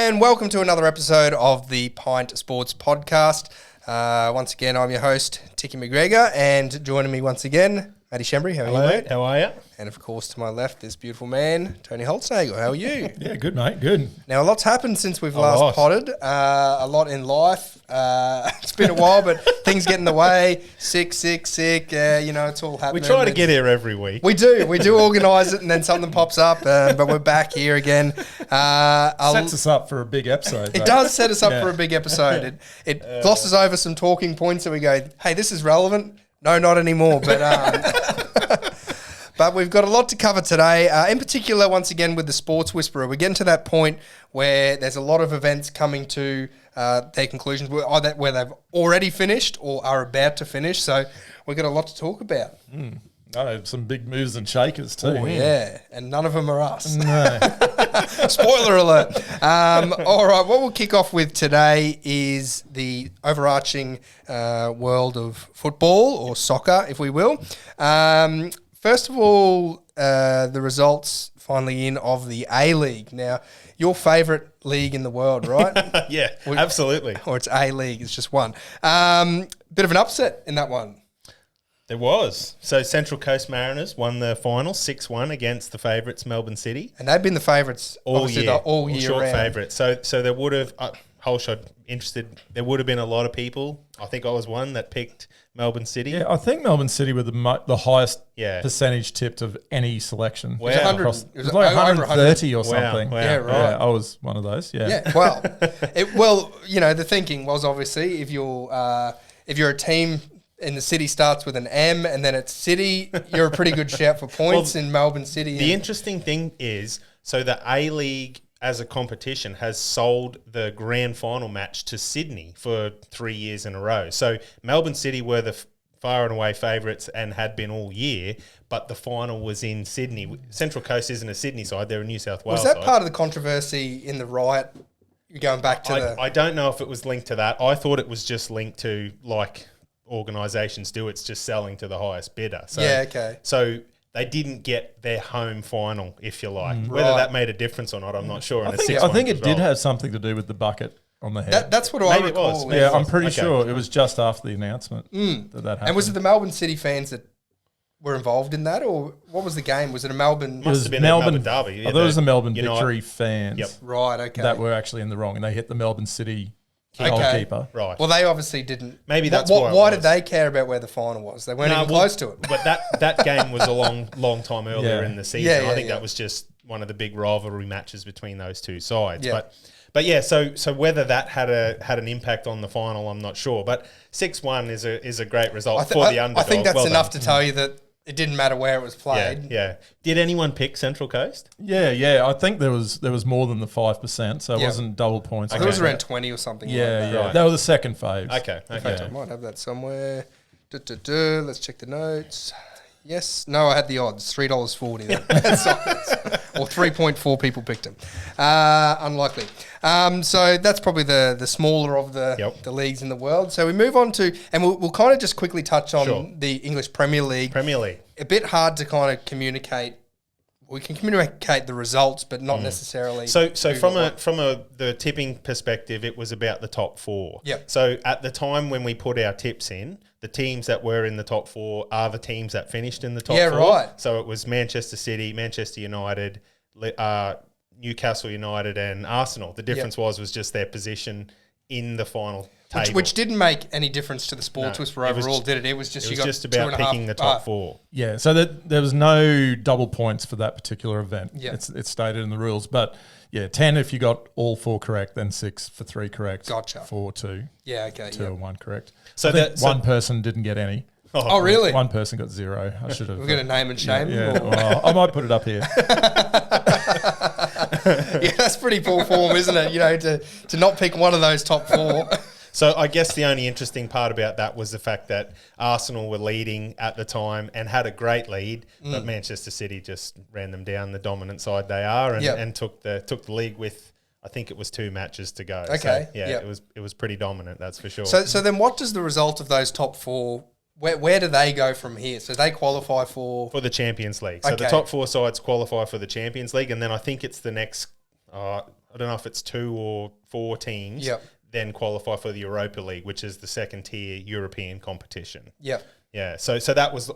And welcome to another episode of the Pint Sports Podcast. Once again, I'm your host, Tiki McGregor, and joining me once again, Matty Shembry. How are you, mate? How are you? And of course, to my left, this beautiful man, Tony Holtznagel. How are you? Yeah, good, mate. Good. Now, a lot's happened since we've last potted. A lot in life. It's been a while, but things get in the way. Sick. It's all happening. We try to get here every week. We do organise it, and then something pops up. But we're back here again. Sets us up for a big episode. It does set us up for a big episode. It glosses over some talking points, and we go, "Hey, this is relevant." No, not anymore. But but we've got a lot to cover today. In particular, once again, with the Sports Whisperer, we're getting to that point where there's a lot of events coming to their conclusions, where they've already finished or are about to finish. So we've got a lot to talk about. Some big moves and shakers too. Oh, yeah, and none of them are us. No. Spoiler alert. All right, what we'll kick off with today is the overarching world of football, or soccer, if we will. First of all, the results finally in of the A-League. Now, your favourite league in the world, right? Yeah, absolutely. Or it's A-League, it's just one. Bit of an upset in that one. There was. So Central Coast Mariners won the final 6-1 against the favourites Melbourne City. And they've been the favourites all year Short round. favourites. So there would have, Holshot interested, there would have been a lot of people. I think I was one that picked Melbourne City. Yeah, I think Melbourne City were the highest Yeah. percentage tipped of any selection. Wow. It was 100, Across- it It was was like over 130 or Wow, something. wow. Yeah, right. Yeah, I was one of those. Yeah. Yeah, well, the thinking was obviously if you're a team and the city starts with an M and then it's City, you're a pretty good shout for points in Melbourne City. The interesting thing is, so the A-League as a competition has sold the grand final match to Sydney for 3 years in a row. So Melbourne City were the far and away favourites and had been all year, but the final was in Sydney. Central Coast isn't a Sydney side, they're a New South Wales was that side. part of the controversy in the riot? You're going back to I don't know if it was linked to that. I thought it was just linked to, like organisations do, it's just selling to the highest bidder. So, Yeah, okay. So they didn't get their home final, if you like. Whether Right. that made a difference or not, I'm not sure. I think it did have something to do with the bucket on the head. That's what I Maybe it recall. was. yeah, I'm pretty Okay. sure it was just after the announcement that happened. And was it the Melbourne City fans that were involved in that, or what was the game? Was it a Melbourne? It was have been a Melbourne derby. Yeah, I thought it was the Melbourne United- Victory fans Yep. Right, okay. that were actually in the wrong, and they hit the Melbourne City Okay. goalkeeper. Right. Well, they obviously didn't. Maybe that's why. why it Why did was. they care about where the final was? They weren't even close to it. But that game was a long time earlier Yeah. in the season. Yeah, I think yeah. that was just one of the big rivalry matches between those two sides. Yeah. But yeah, so whether that had an impact on the final, I'm not sure. But 6-1 is a great result for the underdog. I think that's Well enough done. to tell you that it didn't matter where it was Yeah, played. yeah. Did anyone pick Central Coast? Yeah. I think there was more than the 5%, so it Yeah. wasn't double points. I thought it was around 20 or something. Yeah, like that. yeah. Right. They were the second faves. Okay. In fact, I might have that somewhere. Let's check the notes. Yes. No, I had the odds. $3.40. That's or 3.4 people picked him. Unlikely. So that's probably the smaller of the leagues in the world. So we move on to, and we'll kind of just quickly touch on the English Premier League. Premier League. A bit hard to kind of communicate. We can communicate the results, but not necessarily. So who from won. the tipping perspective, it was about the top four. Yep. So at the time when we put our tips in, the teams that were in the top four are the teams that finished in the top four. right. So it was Manchester City, Manchester United, Newcastle United, and Arsenal. The difference was just their position in the final table. Which didn't make any difference to the Sports Whisperer it was overall, ju- did it? It was just it you was got just about 2.5 picking the top four. Yeah, so there was no double points for that particular event. Yeah. It's stated in the rules. But yeah, 10 if you got all 4 correct, then 6 for 3 correct. Gotcha. 4, 2, Yeah, okay. 2 Yeah. and 1 correct. So I think that- so- one person didn't get any. Oh, really? One person got 0. I should have. We're going to name and shame. Yeah, Or- well, I might put it up here. Yeah, that's pretty poor form, isn't it? You know, to not pick one of those top four. So I guess the only interesting part about that was the fact that Arsenal were leading at the time and had a great lead, but Manchester City just ran them down, the dominant side they are, and took the league with, I think it was 2 matches to go. Okay, So, yeah, yep. it was pretty dominant, that's for sure. So then what does the result of those top four, where do they go from here? So they qualify for the Champions League. So Okay. the top 4 sides qualify for the Champions League, and then I think it's the next, I I don't know if it's 2 or 4 teams, Yep. then qualify for the Europa League, which is the second tier European competition. Yep. Yeah, so that was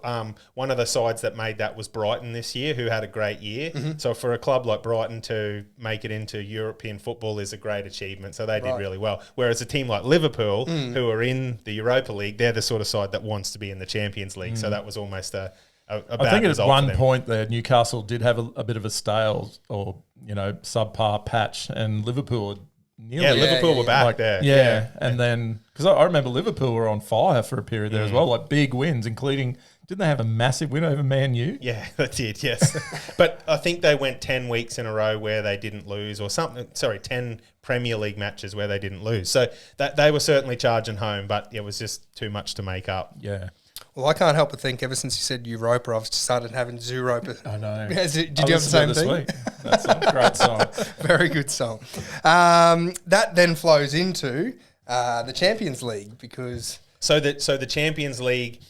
one of the sides that made that was Brighton this year, who had a great year. So for a club like Brighton to make it into European football is a great achievement. So they did really well. Whereas a team like Liverpool, who are in the Europa League, they're the sort of side that wants to be in the Champions League. So that was almost a bad I think at result one for them. point there, Newcastle did have a bit of a stale or subpar patch, and Liverpool had nearly. Yeah, Liverpool were back like, there. Yeah, and then because I remember Liverpool were on fire for a period there as well, like big wins, including didn't they have a massive win over Man U? Yeah, they did, yes. But I think they went 10 weeks in a row where they didn't lose, or something. Sorry, 10 Premier League matches where they didn't lose. So that they were certainly charging home, but it was just too much to make up. Yeah. Well, I can't help but think ever since you said Europa, I've started having Zooropa. I know. Did you have the same thing? That's a great song. Very good song. That then flows into the Champions League because... So the Champions League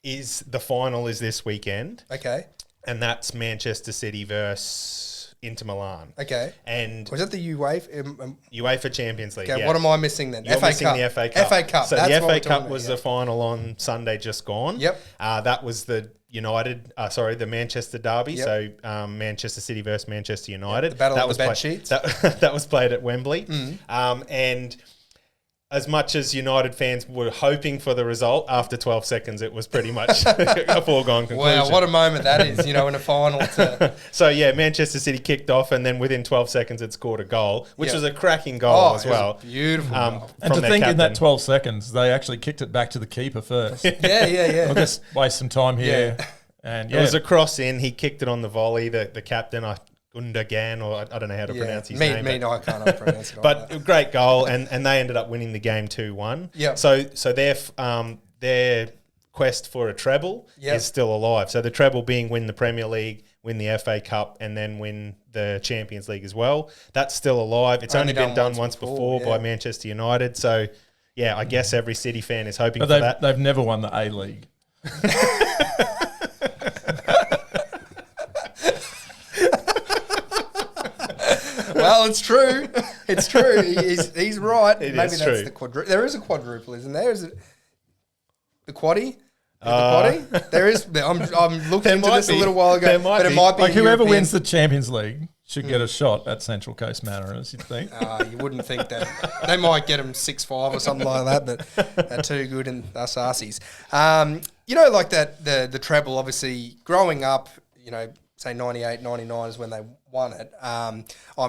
is the final is this weekend, Okay. and that's Manchester City versus Inter Milan. Okay. And Was that the UEFA? UEFA Champions League. Okay, yeah. what am I missing then? You're FA missing Cup. the FA Cup. FA Cup. So That's the what we're FA talking Cup was about, the final on Sunday just gone. Yep. That was the the Manchester derby. Yep. So Manchester City versus Manchester United. the battle of the bed played, sheets. That was played at Wembley. And as much as United fans were hoping for the result, after 12 seconds, it was pretty much a foregone conclusion. Wow, what a moment that is, in a final. So, yeah, Manchester City kicked off, and then within 12 seconds, it scored a goal, which Yeah. was a cracking goal as it was well. a beautiful goal. And to their think in that captain. 12 seconds, they actually kicked it back to the keeper first. Yeah. We'll just waste some time here. Yeah. And It was a cross in. He kicked it on the volley. The captain, Gundogan, or I don't know how to pronounce his name. Me, but- I can't pronounce it. But a great goal, and they ended up winning the game 2-1. Yep. So their quest for a treble Yep. is still alive. So the treble being win the Premier League, win the FA Cup, and then win the Champions League as well. That's still alive. It's only been done once before by Manchester United. So yeah, I guess every City fan is hoping But for that. they've never won the A-League. Well, it's true. It's true. He's right. It Maybe is that's true. the quadruple. There is a quadruple, isn't there? Is it the quaddie? The quaddie? There is. I'm looking into might this a be. little while ago, There might but it be. might be Like whoever European. wins the Champions League should get a shot at Central Coast Mariners, you'd think. You wouldn't think that. They might get them 6-5 or something like that, but they're too good in us Arsies. Like that, the treble, obviously, growing up, say 98, 99 is when they won it. I'm,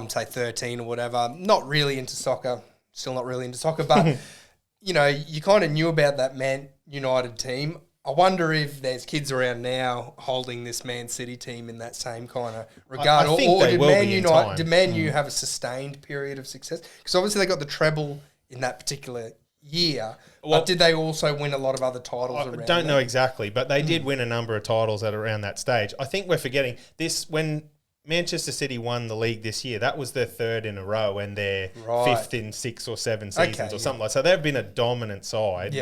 say, 13 or whatever. Not really into soccer. Still not really into soccer, but, you kind of knew about that Man United team. I wonder if there's kids around now holding this Man City team in that same kind of regard. I think they did will Man be in United, time. did Man U have a sustained period of success? Because obviously they got the treble in that particular year, Well, but did they also win a lot of other titles I around don't know that? exactly, but they did win a number of titles at around that stage. I think we're forgetting this when Manchester City won the league this year. That was their third in a row, and their fifth in 6 or 7 seasons or something like. So they've been a dominant side,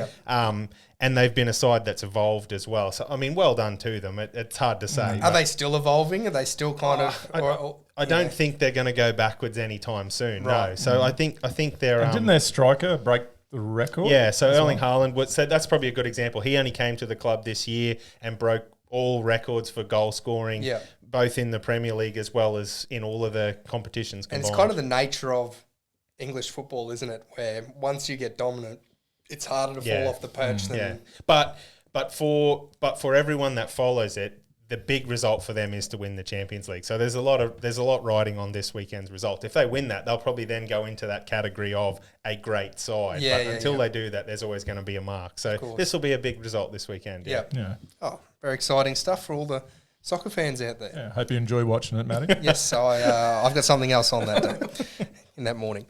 and they've been a side that's evolved as well. So I mean, well done to them. It's hard to say. Are they still evolving? Are they still kind of? I don't think they're going to go backwards anytime soon. Right. No. So I think they're. And didn't their striker break the record? Yeah, so Erling Haaland so that's probably a good example. He only came to the club this year and broke all records for goal scoring, both in the Premier League as well as in all of the competitions combined. And it's kind of the nature of English football, isn't it? Where once you get dominant, it's harder to fall off the perch than. But for everyone that follows it, the big result for them is to win the Champions League. So there's a lot riding on this weekend's result. If they win that, they'll probably then go into that category of a great side. But until they do that, there's always going to be a mark. So this will be a big result this weekend. Yeah. Oh, very exciting stuff for all the soccer fans out there. Yeah, hope you enjoy watching it, Matty. Yes, I've got something else on that day, in that morning.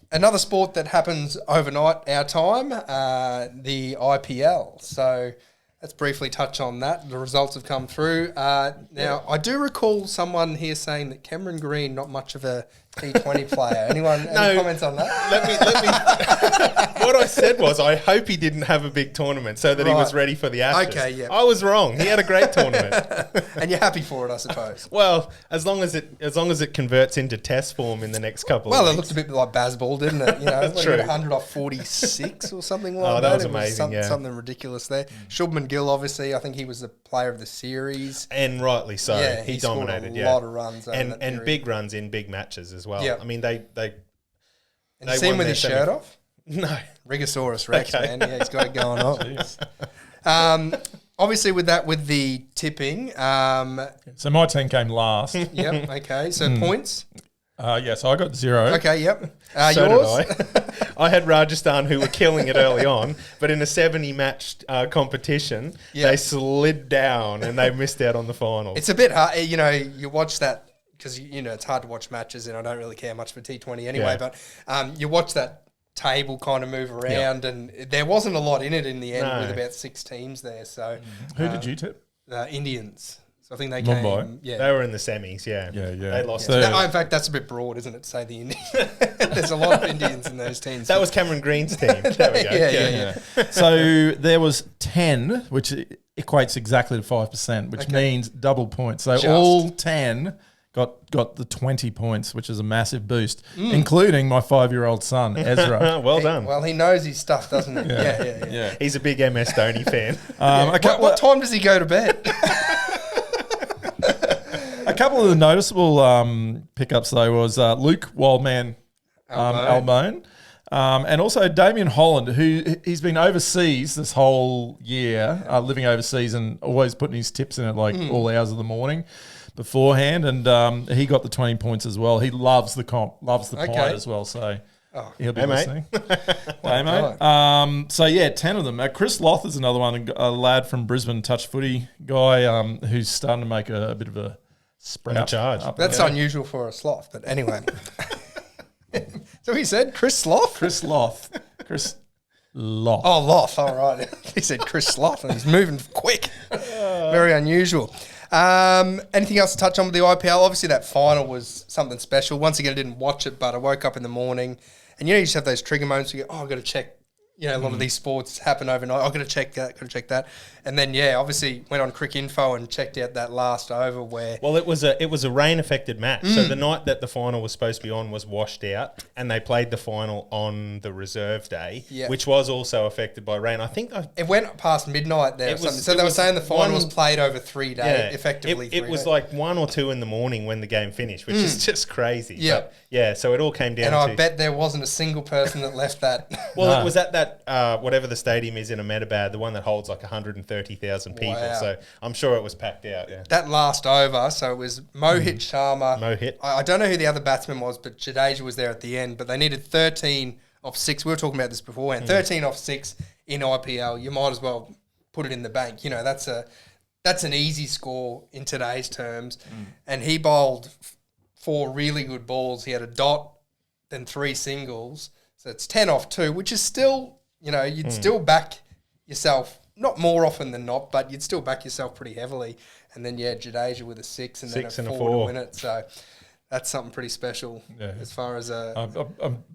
Another sport that happens overnight, our time, the IPL. So let's briefly touch on that. The results have come through. Now, I do recall someone here saying that Cameron Green, not much of a T20 player. Anyone? No. Any comments on that? Let me. What I said was, I hope he didn't have a big tournament so that he was Right. ready for the Ashes. Okay, yeah. I was wrong. He had a great tournament. And you're happy for it, I suppose. Well, as long as it converts into test form in the next couple. Well, of it weeks. looked a bit like Bazball, didn't it? You know, That's what, true. 100 off 46 or something like that. that was It amazing, yeah. something ridiculous there. Shubman Gill, obviously, I think he was the player of the series. And rightly so. Yeah, he scored dominated. a Yeah, lot of runs over and that and period. big runs in big matches as well. Yeah. I mean, they And they you see him won with their his shirt off? no. Rigosaurus Rex, Okay. man. Yeah, he's got it going on. Obviously, with the tipping, So my team came last. yep, okay. So points. So I got 0. Okay, yep. So Yours? did I. I had Rajasthan, who were killing it early on, but in a 70-match competition, Yeah. they slid down and they missed out on the finals. It's a bit hard, you know, you watch that because, you know, it's hard to watch matches and I don't really care much for T20 anyway, Yeah. but you watch that table kind of move around and there wasn't a lot in it in the end No. with about 6 teams there. So Who did you tip? Indians. So I think they Mumbai. came. Yeah. They were in the semis, yeah. Yeah. They lost. So- In fact, that's a bit broad, isn't it, to say the Indians? There's a lot of Indians in those teams. That was Cameron Green's team. There we go. Yeah. So there was 10, which equates exactly to 5%, which Okay. means double points. So Just. all 10 got the 20 points, which is a massive boost, Mm. including my 5-year-old son, Ezra. Well done. Well, he knows his stuff, doesn't he? Yeah. He's a big MS Dhoni fan. What time does he go to bed? A couple of the noticeable pickups, though, was Luke Wildman Albone. And also Damien Holland, who he's been overseas this whole year, living overseas and always putting his tips in at like all hours of the morning beforehand. And he got the 20 points as well. He loves the comp, loves the Okay. pie as well. So he'll be Hey, mate. listening. Hey, mate. So, yeah, 10 of them. Chris Loth is another one, a lad from Brisbane, touch footy guy who's starting to make a bit of a sprout. On the charge. up That's there. unusual for a sloth, but anyway. So he said Chris Sloth? Chris Loth. Chris Loth. Oh, Loth, all right. He said Chris Sloth, and he's moving quick. Very unusual. Anything else to touch on with the IPL? Obviously, that final was something special. Once again, I didn't watch it, but I woke up in the morning, and you just have those trigger moments where you go, oh, I've got to check. You know, a lot of these sports happen overnight. I've got to check that. And then, obviously went on Crick Info and checked out that last over where... Well, it was a rain affected match. So the night that the final was supposed to be on was washed out, and they played the final on the reserve day, Yeah. which was also affected by rain. I think It went past midnight there or It was- something. So it they were was saying the final was one- played over 3 days, effectively. It was like 1 or 2 in the morning when the game finished, which is just crazy. Yeah. But yeah. So it all came down And to. I bet there wasn't a single person that left that. Well, No. it was at that whatever the stadium is in Ahmedabad, the one that holds like 130,000 people. Wow. So I'm sure it was packed out. Yeah. That last over, so it was Mohit Sharma. Mohit. I don't know who the other batsman was, but Jadeja was there at the end. But they needed 13 off 6. We were talking about this beforehand. 13 off 6 in IPL. You might as well put it in the bank. You know, that's an easy score in today's terms. And he bowled 4 really good balls. He had a dot, then 3 singles. So it's 10 off 2, which is still, you know, you'd still back yourself, not more often than not, but you'd still back yourself pretty heavily. And then, Jadeja with a 6 and 6 then and a a 4 to 4. win it. So that's something pretty special as far as I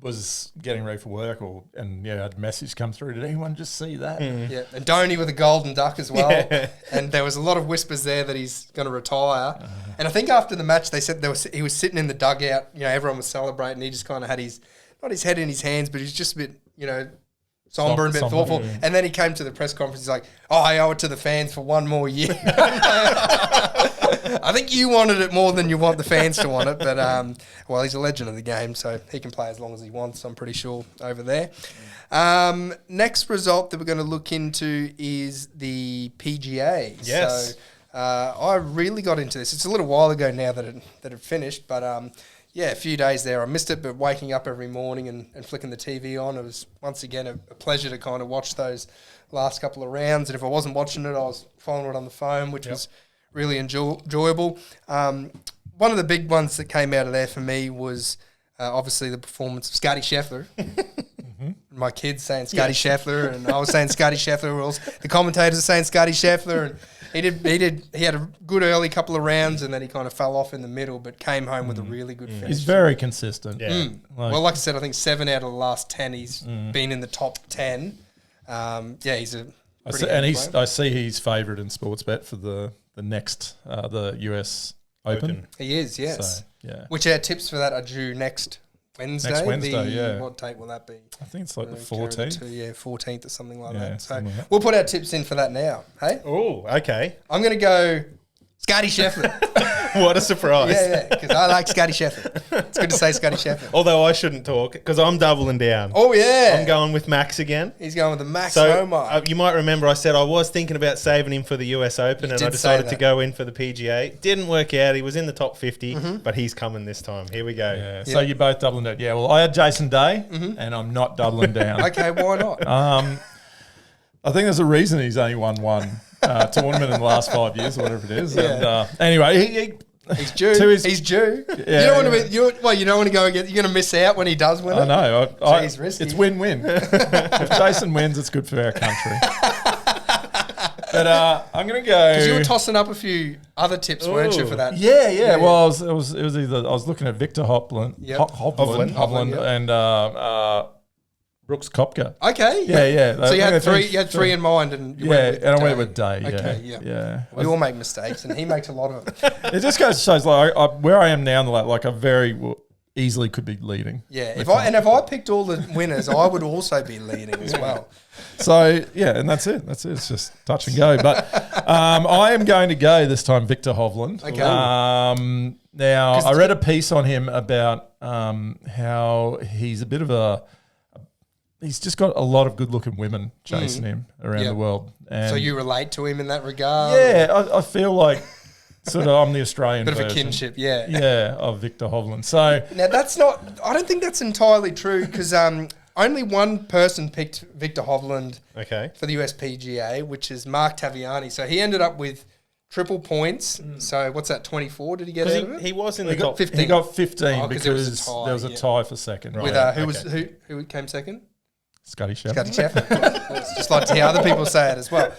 was getting ready for work, and I had a message come through. Did anyone just see that? yeah. And Dhoni with a golden duck as well. And there was a lot of whispers there that he's going to retire. And I think after the match, they said he was sitting in the dugout. You know, everyone was celebrating. He just kind of had not his head in his hands, but he's just a bit, somber and a bit Somber, thoughtful. And then he came to the press conference. He's like, I owe it to the fans for 1 more year. I think you wanted it more than you want the fans to want it. But, well, he's a legend of the game, so he can play as long as he wants, I'm pretty sure, over there. Next result that we're going to look into is the PGA. Yes. So I really got into this. It's a little while ago now that it finished, but a few days there. I missed it, but waking up every morning and flicking the TV on, it was once again a pleasure to kind of watch those last couple of rounds. And if I wasn't watching it, I was following it on the phone, which was really enjoyable. One of the big ones that came out of there for me was obviously the performance of Scotty Scheffler. My kids saying Scotty Scheffler, and I was saying Scotty Scheffler. The commentators are saying Scotty Scheffler, and He had a good early couple of rounds, and then he kind of fell off in the middle, but came home with a really good finish. He's very consistent. Yeah. Well, like I said, I think 7 out of the last 10, he's been in the top 10. He's a pretty good player. I see he's favoured in Sportsbet for the next the US Open. He is, yes. So, yeah. Which our tips for that are due next Wednesday. Next Wednesday, yeah. What date will that be? I think it's like the Carry 14th. 14th or something like Yeah, that. So something like that. we'll put our tips in for that now. Hey, Oh, okay. I'm going to go Scotty Scheffler. What a surprise. Yeah, because I like Scotty Scheffler. It's good to say Scotty Scheffler. Although I shouldn't talk because I'm doubling down. Oh yeah, I'm going with Max again. He's going with the Max So Homa. you might remember I said I was thinking about saving him for the US Open, and I did decided say to that. go in for the PGA. Didn't work out. He was in the top 50, but he's coming this time. Here we go. Yeah. So you're both doubling it. Yeah. Well, I had Jason Day, and I'm not doubling down. Okay, why not? I think there's a reason he's only won one tournament in the last 5 years, or whatever it is. Yeah. And anyway, He's due. To his- He's due. Yeah, you don't want yeah. to be. You don't want to go and get. You're going to miss out when he does win I it. know. He's risky. It's win-win. If Jason wins, it's good for our country. But I'm going to go. Because you were tossing up a few other tips, weren't you, Ooh. for that? Yeah. Well, it was either I was looking at Victor Hovland, Yep. Hovland, yep. and Brooks Koepka. Okay. Yeah. So you I had think three. You had three in mind, and you Yeah, went with and I Day. went with Day. Yeah, Okay. Yeah. We all make mistakes, and he makes a lot of them. It just goes to shows like where I am now in the like I very easily could be leading. Yeah. If I picked all the winners, I would also be leading as well. So yeah, and that's it. It's just touch and go. But I am going to go this time, Victor Hovland. Okay. Now I read a piece on him about how he's a bit of a. He's just got a lot of good-looking women chasing him around Yep. the world. And So you relate to him in that regard? yeah, I feel like sort of I'm the Australian Bit of a version. kinship, yeah. Yeah, of Victor Hovland. So Now that's not. I don't think that's entirely true because only one person picked Victor Hovland Okay. for the USPGA, which is Mark Taviani. So he ended up with triple points. So what's that? 24? Did he get out of Because it? he was in the He got top 15. he got 15 Oh, 'cause there was a because tie, there was a yeah. tie for second. With Right. who came second? Scotty Scheffler. Scotty Scheffler. Just like to hear other people say it as well.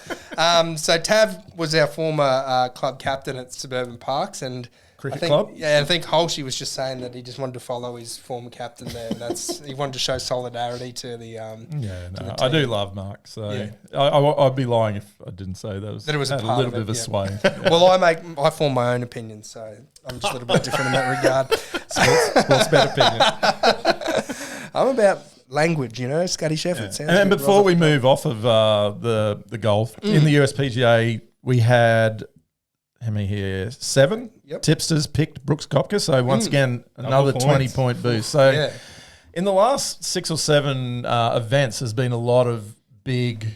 So Tav was our former club captain at Suburban Parks and Cricket I think, club? Yeah, I think Holsey was just saying that he just wanted to follow his former captain there. And he wanted to show solidarity to the Yeah, to no, the I team. do love Mark. So Yeah. I'd be lying if I didn't say that That it was a had part little of bit it, of a yeah. sway. Well, I form my own opinion, so I'm just a little bit different in that regard. Sports bet opinion. I'm about language, Scotty Scheffler. Sounds And good. before we move off of the golf in the USPGA, we had how many here? 7 Yep. tipsters picked Brooks Koepka. So once again, another points. 20-point boost. So Yeah. in the last 6 or 7 events, there's been a lot of big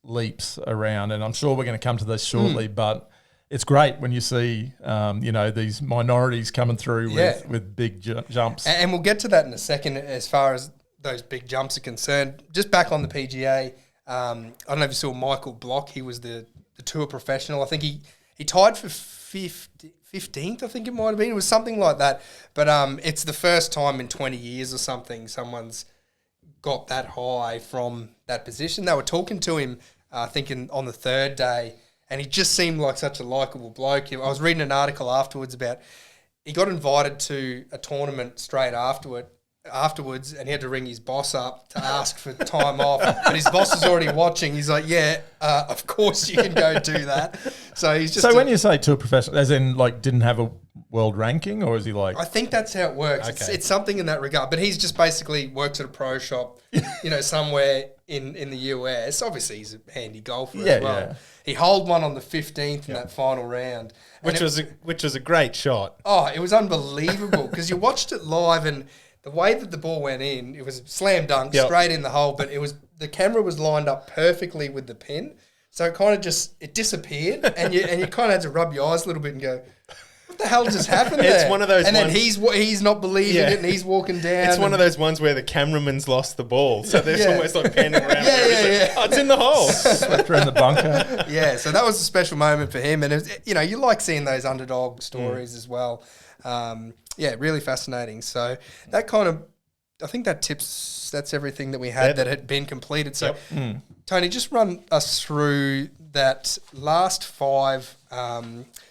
leaps around, and I'm sure we're going to come to this shortly, but it's great when you see, these minorities coming through Yeah. with big jumps. And we'll get to that in a second as far as those big jumps are concerned. Just back on the PGA, I don't know if you saw Michael Block. He was the tour professional. I think he tied for 15th, I think it might have been. It was something like that. But it's the first time in 20 years or something someone's got that high from that position. They were talking to him, I think, on the third day, and he just seemed like such a likeable bloke. I was reading an article afterwards about he got invited to a tournament straight afterwards, and he had to ring his boss up to ask for time off. But his boss was already watching. He's like, "Yeah, of course you can go do that." So he's just. So when you say tour professional, as in like didn't have a world ranking, or is he like? I think that's how it works. Okay. It's something in that regard. But he's just basically works at a pro shop, somewhere in the US. Obviously, he's a handy golfer Yeah, as well. yeah. He holed one on the 15th in that final round. And Which was a great shot. Oh, it was unbelievable because you watched it live and the way that the ball went in, it was a slam dunk straight in the hole, but the camera was lined up perfectly with the pin. So it kind of it disappeared and you kind of had to rub your eyes a little bit and go, what the hell just happened there? It's one of those and then ones- he's not believing Yeah. it and he's walking down. It's one of and- those ones where the cameraman's lost the ball, so they're Yeah. almost like panning around. Yeah, where it's yeah, like, yeah. Oh, it's in the hole. Swept around the bunker. Yeah, so that was a special moment for him. And, you like seeing those underdog stories as well. Really fascinating. So that kind of, I think that's everything that we had that had been completed. So, Tony, just run us through that last 5,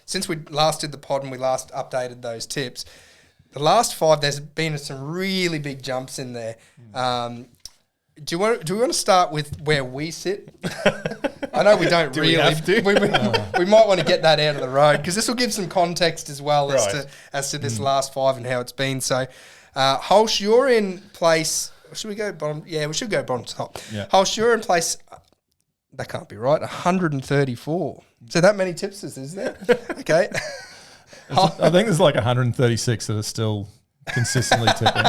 since we last did the pod and we last updated those tips, the last 5, there's been some really big jumps in there. Do we want to start with where we sit? I know we don't really. We have to? We might want to get that out of the road because this will give some context as well Right. as to this last 5 and how it's been. So, Hulsh, you're in place. Should we go bottom? Yeah, we should go bottom to top. Yeah. Hulsh, you're in place. That can't be right. 134. So that many tipsters, is there? Okay. I think there's like 136 that are still consistently tipping.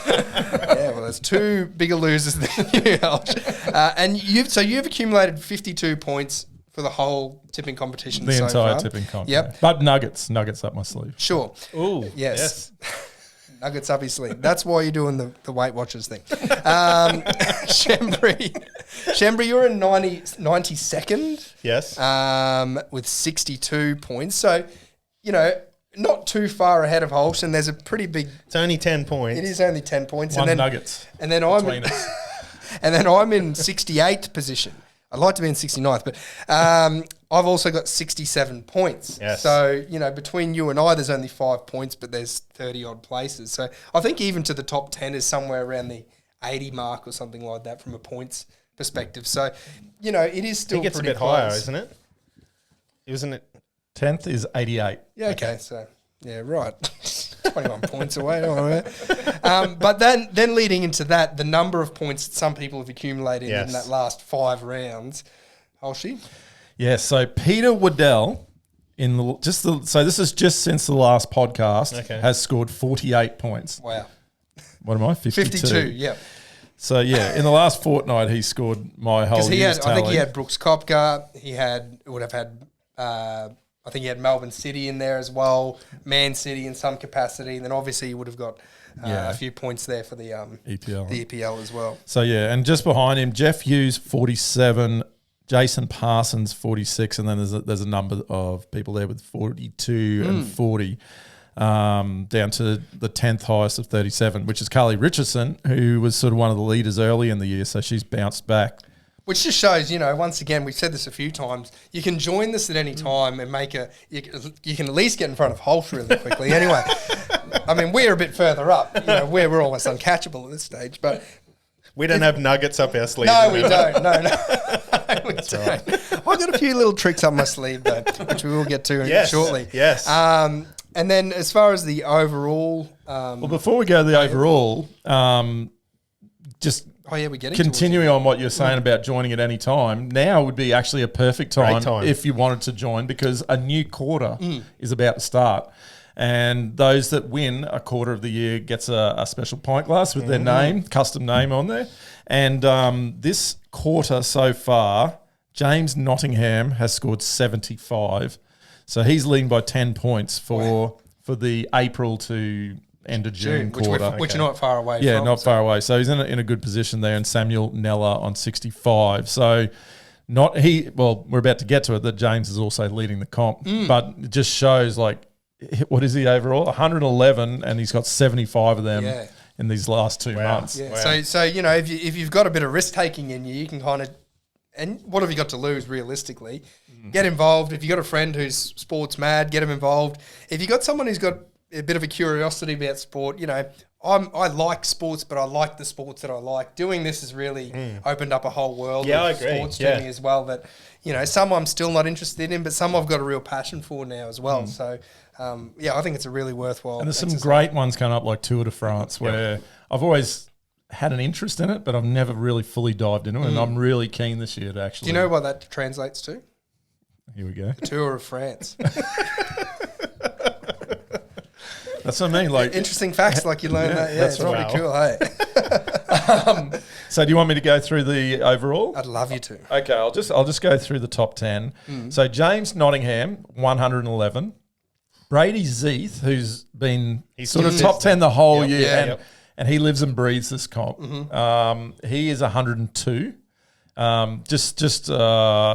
Yeah, well, there's 2 bigger losers than you, Hulsh. And you've accumulated 52 points for the whole tipping competition. The so entire far. tipping comp. Yep. yeah. But nuggets up my sleeve. Sure. Ooh, Yes. Nuggets up his sleeve. That's why you're doing the Weight Watchers thing. Shembry, you're in 92nd Yes. with 62 points. So, not too far ahead of Holsh, and there's a pretty big. It's only 10 points. It is only 10 points. One nuggets. And then I'm between us. and then I'm in 68th position. I'd like to be in 69th, but I've also got 67 points. Yes. So, between you and I, there's only 5 points, but there's 30-odd places. So I think even to the top 10 is somewhere around the 80 mark or something like that from a points perspective. So, it is I still think it's a pretty bit close. higher, isn't it? Isn't it? 10th is 88. Yeah, okay. So, yeah, right. 21 points away. But then leading into that, the number of points that some people have accumulated Yes. in that last 5 rounds. Holshi? Yeah, so Peter Waddell so this is just since the last podcast Okay. has scored 48 points. Wow. What am I? 52. Yeah. So yeah, in the last fortnight he scored my whole Because year's I think he tally. had Brooks Koepka. I think he had Melbourne City in there as well, Man City in some capacity. And then obviously he would have got Yeah. a few points there for the EPL. the EPL as well. So yeah, and just behind him, Jeff Hughes 47, Jason Parsons 46, and then there's a number of people there with 42 and 40, down to the 10th highest of 37, which is Carly Richardson, who was sort of one of the leaders early in the year, so she's bounced back. Which just shows, once again, we've said this a few times, you can join this at any time and you can at least get in front of Holsh really quickly. Anyway, I mean, we're a bit further up. We're almost uncatchable at this stage, but We don't have nuggets up our sleeve. no, we don't. No, we don't. I've got a few little tricks up my sleeve, though, which we will get to Yes. shortly. Yes. And then as far as the overall, Well, before we go to the overall, just we're getting continuing on what you're saying about joining at any time, now would be actually a perfect time, time. if you wanted to join, because a new quarter is about to start. And those that win a quarter of the year gets a special pint glass with their name, custom name on there. And this quarter so far, James Nottingham has scored 75. So he's leading by 10 points for the April to end of June which quarter. which are not far away. Yeah, from, not so- far away. So he's in a good position there, and Samuel Nella on 65. So we're about to get to it, that James is also leading the comp, but it just shows, like, what is he overall? 111, and he's got 75 of them in these last 2 months. Yeah. Wow. So if you've got a bit of risk taking in you can kind of, and what have you got to lose realistically? Get involved. If you got a friend who's sports mad, get him involved. If you got someone who's got a bit of a curiosity about sport, I like sports, but I like the sports that I like. Doing this has really opened up a whole world Yeah, I of agree. sports Yeah. to me as well. That some I'm still not interested in, but some I've got a real passion for now as well. So. I think it's a really worthwhile. And there's some exercise. great ones coming up, like Tour de France, where I've always had an interest in it, but I've never really fully dived into it. And I'm really keen this year to actually. Do you know what that translates to? Here we go. Tour of France. That's what I mean. Like, Interesting facts like you learn that. Yeah, that's it's pretty right. cool, hey? so do you want me to go through the overall? I'd love you to. Okay, I'll just go through the top 10. So James Nottingham, 111. Brady Zeeth, who's been He's sort of consistent. top 10 the whole year, yeah, and, and he lives and breathes this comp. He is 102. Just another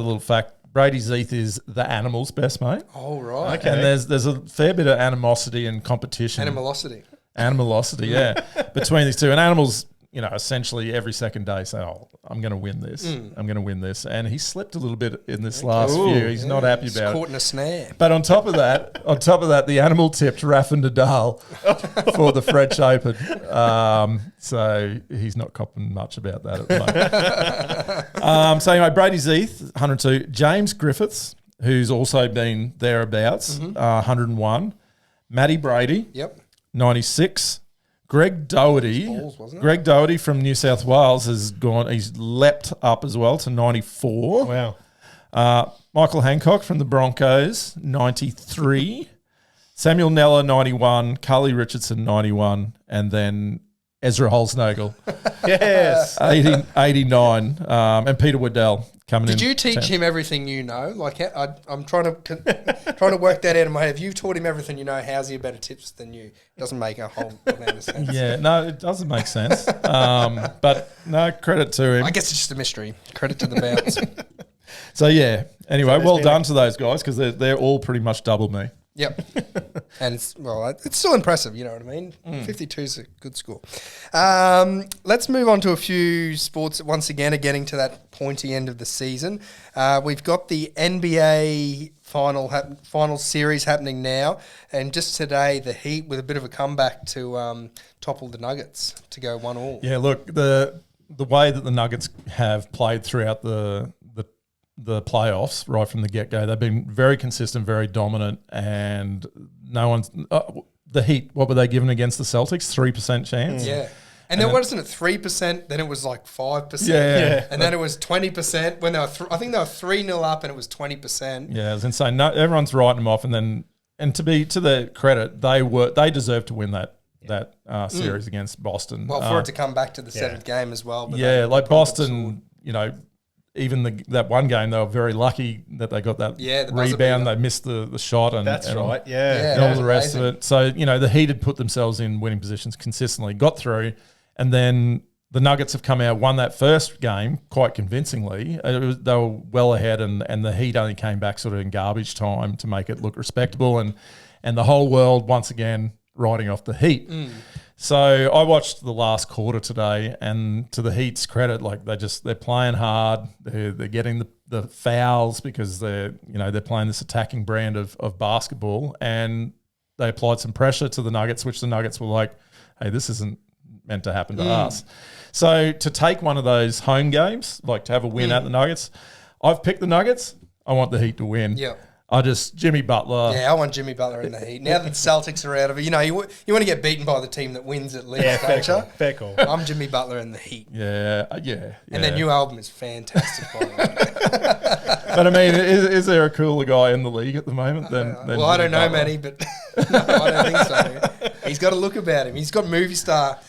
little fact, Brady Zeeth is the Animals' best mate. Oh, right. Okay. And there's a fair bit of animosity and competition. Animalosity. Animalosity, yeah, between these two. And Animals essentially every second day saying, "Oh, I'm going to win this. I'm going to win this." And he slipped a little bit in this last few. He's not happy He's about caught it. in a snare. But on top of that, the animal tipped Rafa Nadal for the French Open. So he's not copping much about that at the moment. So anyway, Brady Zeith, 102. James Griffiths, who's also been thereabouts, 101. Matty Brady, Yep. 96. Greg Doherty, Balls, wasn't it? Greg Doherty from New South Wales has gone. He's leapt up as well to 94. Wow. Michael Hancock from the Broncos, 93. Samuel Nella, 91. Carly Richardson, 91. And then Ezra Holznagel, Yes. 89. And Peter Waddell coming in. Did you teach 10. him everything you know? Like, I'm trying to work that out in my head. If you taught him everything you know, how's he a better tips than you? Doesn't make a whole amount of sense. Yeah, no, it doesn't make sense. But no, credit to him. I guess it's just a mystery. Credit to the bounce. So, yeah. Anyway, well been done to those guys because they're all pretty much double me. Yep. And it's still impressive, you know what I mean? 52 is a good score. Let's move on to a few sports that once again are getting to that pointy end of the season. We've got the NBA final series happening now, and just today the Heat with a bit of a comeback to topple the Nuggets to go 1-1. Yeah, look, the way that the Nuggets have played throughout the playoffs right from the get-go, they've been very consistent, very dominant, and no one's the Heat, what were they given against the Celtics? 3% chance? Yeah. And then wasn't it 3%? Then it was like 5%. Yeah. And then it was 20% when they were. I think they were 3-0 up, and it was 20%. Yeah, it was insane. No, everyone's writing them off, and to their credit, they deserved to win that series against Boston. Well, for it to come back to the seventh game as well. But yeah, like Boston, even that one game, they were very lucky that they got that the buzzer rebound. beater. They missed the shot, and That's and right. Yeah. and all that the was rest amazing. of it. So, the Heat had put themselves in winning positions consistently, got through, and then the Nuggets have come out, won that first game quite convincingly. They were well ahead, and the Heat only came back sort of in garbage time to make it look respectable, and the whole world once again riding off the Heat. So I watched the last quarter today, and to the Heat's credit, like they're playing hard. They're getting the fouls because they're playing this attacking brand of basketball, and they applied some pressure to the Nuggets, which the Nuggets were like, "Hey, this isn't meant to happen to us." So to take one of those home games, like to have a win at the Nuggets, I've picked the Nuggets. I want the Heat to win. Yeah. Jimmy Butler. Yeah, I want Jimmy Butler in the Heat. Now that the Celtics are out of it, you want to get beaten by the team that wins at least, Yeah, don't you? fair call. I'm Jimmy Butler in the Heat. Yeah. And their new album is fantastic, by the way. But I mean, is there a cooler guy in the league at the moment than Well, I Jimmy don't know, Butler? Manny, but no, I don't think so. He's got a look about him. He's got movie star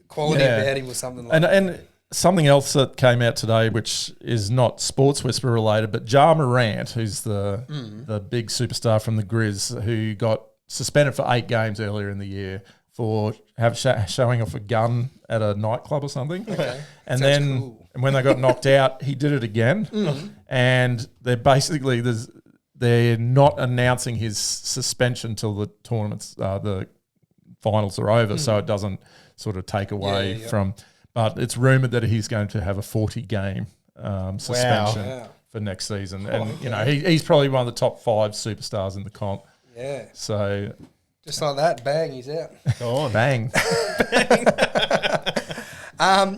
quality Yeah. about him or something like that. And something else that came out today, which is not Sports Whisper related, but Ja Morant, who's the big superstar from the Grizz, who got suspended for 8 games earlier in the year for showing off a gun at a nightclub or something. Okay. And Sounds then cool. when they got knocked out, he did it again. And they're not announcing his suspension till the tournaments, the finals are over, so it doesn't sort of take away from. But it's rumoured that he's going to have a 40-game suspension Wow. for next season. And, he's probably one of the top 5 superstars in the comp. Yeah. So, Just like that, bang, he's out. Go on. bang.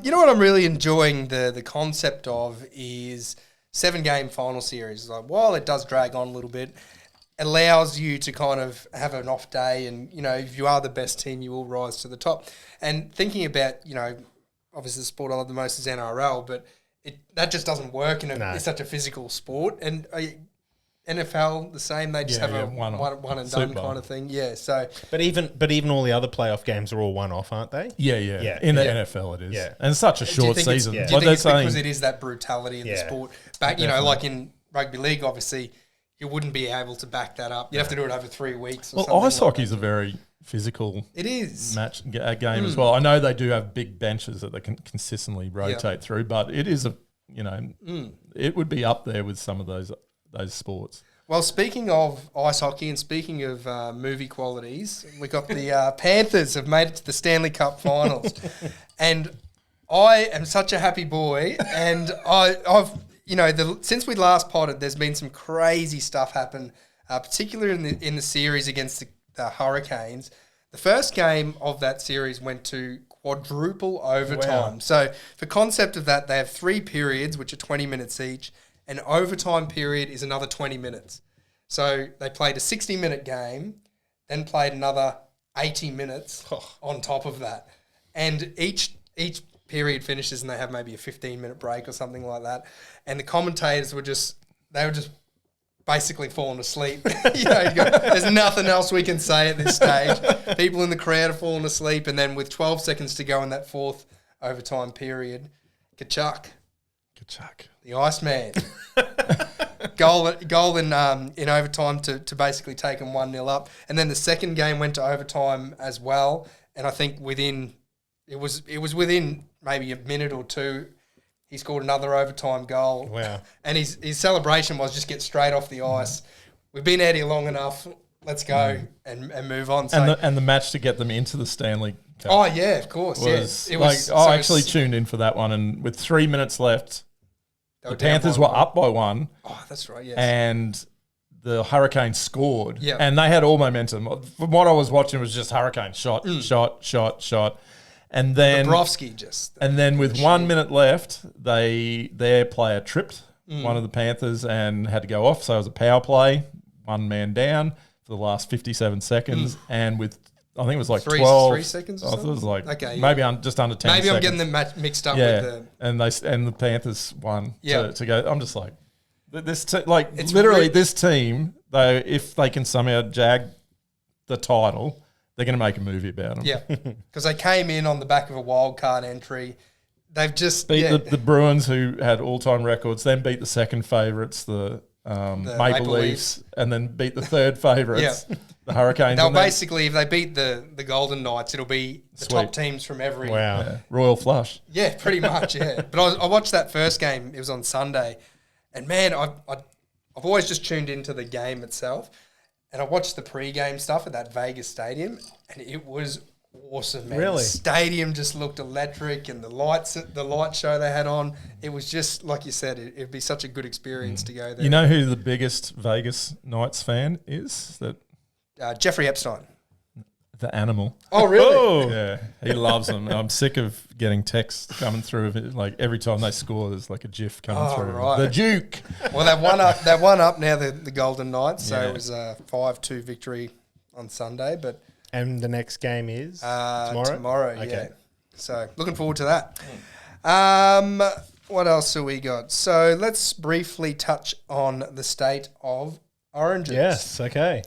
You know what I'm really enjoying the concept of is 7-game final series. Like, while it does drag on a little bit, it allows you to kind of have an off day, and if you are the best team, you will rise to the top. And thinking about obviously the sport I love the most is NRL, but that just doesn't work it's such a physical sport. And NFL the same, they just have a one and done kind of thing. Yeah, so But even all the other playoff games are all one-off, aren't they? Yeah. In the NFL, it is. Yeah. And it's such a short season. Do you Like think they're it's because saying- it is that brutality in the Yeah. sport? Back, like in rugby league, obviously, you wouldn't be able to back that up. You'd have to do it over 3 weeks or Well, something. ice hockey's a very physical It is. game as well. I know they do have big benches that they can consistently rotate through, but it is it would be up there with some of those sports. Well, speaking of ice hockey and speaking of movie qualities, we got the Panthers have made it to the Stanley Cup Finals. And I am such a happy boy, and I've since we last potted, there's been some crazy stuff happen, particularly in the series against the Hurricanes. The first game of that series went to quadruple overtime. Wow. So for concept of that, they have 3 periods, which are 20 minutes each. An overtime period is another 20 minutes. So they played a 60-minute game, then played another 80 minutes on top of that. And each period finishes and they have maybe a 15-minute break or something like that. And the commentators were just basically falling asleep. There's nothing else we can say at this stage. People in the crowd are falling asleep. And then with 12 seconds to go in that 4th overtime period, Kachuk, the Iceman, goal in overtime to basically take them 1-0 up. And then the second game went to overtime as well. And I think it was within maybe a minute or two, he scored another overtime goal. Wow. And his celebration was just get straight off the ice. We've been out here long enough. Let's go and move on. So, and the match to get them into the Stanley Cup. Oh, yeah, of course. Was, yeah. I actually tuned in for that one, and with 3 minutes left, the Panthers were up by 1. Oh, that's right, yes. And the Hurricanes scored. Yeah. And they had all momentum. From what I was watching, it was just Hurricanes shot. And then Bobrovsky And then with 1 minute left, their player tripped one of the Panthers and had to go off. So it was a power play, 1 man down for the last 57 seconds. And with, I think it was like 12 3 seconds or I thought it was something? like Okay, maybe just under 10 Maybe seconds. I'm getting them mixed up with the... And the Panthers won Yeah. to go. I'm just like, this this team, though, if they can somehow jag the title, they're going to make a movie about them. Yeah, because they came in on the back of a wild card entry. They've just Beat the Bruins, who had all-time records, then beat the second favourites, the Maple Leafs, and then beat the third favourites, the Hurricanes. They'll basically, if they beat the Golden Knights, it'll be the top teams from every... Wow. Yeah, royal flush. Yeah, pretty much, yeah. But I watched that first game. It was on Sunday. And, man, I've always just tuned into the game itself. And I watched the pre-game stuff at that Vegas stadium, and it was awesome, man. Really? The stadium just looked electric, and the light show they had on, it was just, like you said, it'd be such a good experience to go there. You know who the biggest Vegas Knights fan is? Jeffrey Epstein. The Animal. Oh, really? Oh. Yeah, he loves them. I'm sick of getting texts coming through of it. Like every time they score, there's like a GIF coming through. Right. The Duke. Well, they've won up now, the Golden Knights. So Yeah. it was a 5-2 victory on Sunday. But And the next game is tomorrow? Tomorrow, Okay. yeah. So looking forward to that. What else have we got? So let's briefly touch on the state of oranges. Yes, okay.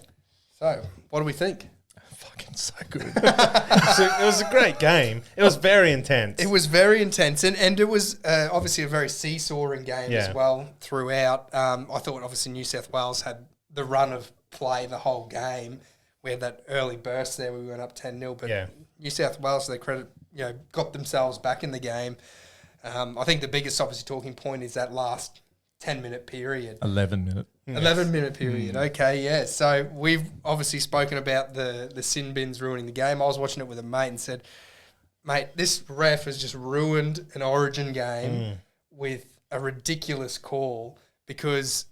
So what do we think? Fucking so good. So it was a great game. It was very intense. It was very intense, and it was obviously a very seesawing game Yeah. as well throughout. I thought obviously New South Wales had the run of play the whole game. We had that early burst there. We went up 10-0, but Yeah. New South Wales, to their credit, got themselves back in the game. I think the biggest obviously talking point is that last 10-minute period. 11 minute. 11-minute period. Okay, yeah. So we've obviously spoken about the sin bins ruining the game. I was watching it with a mate and said, mate, this ref has just ruined an Origin game with a ridiculous call because,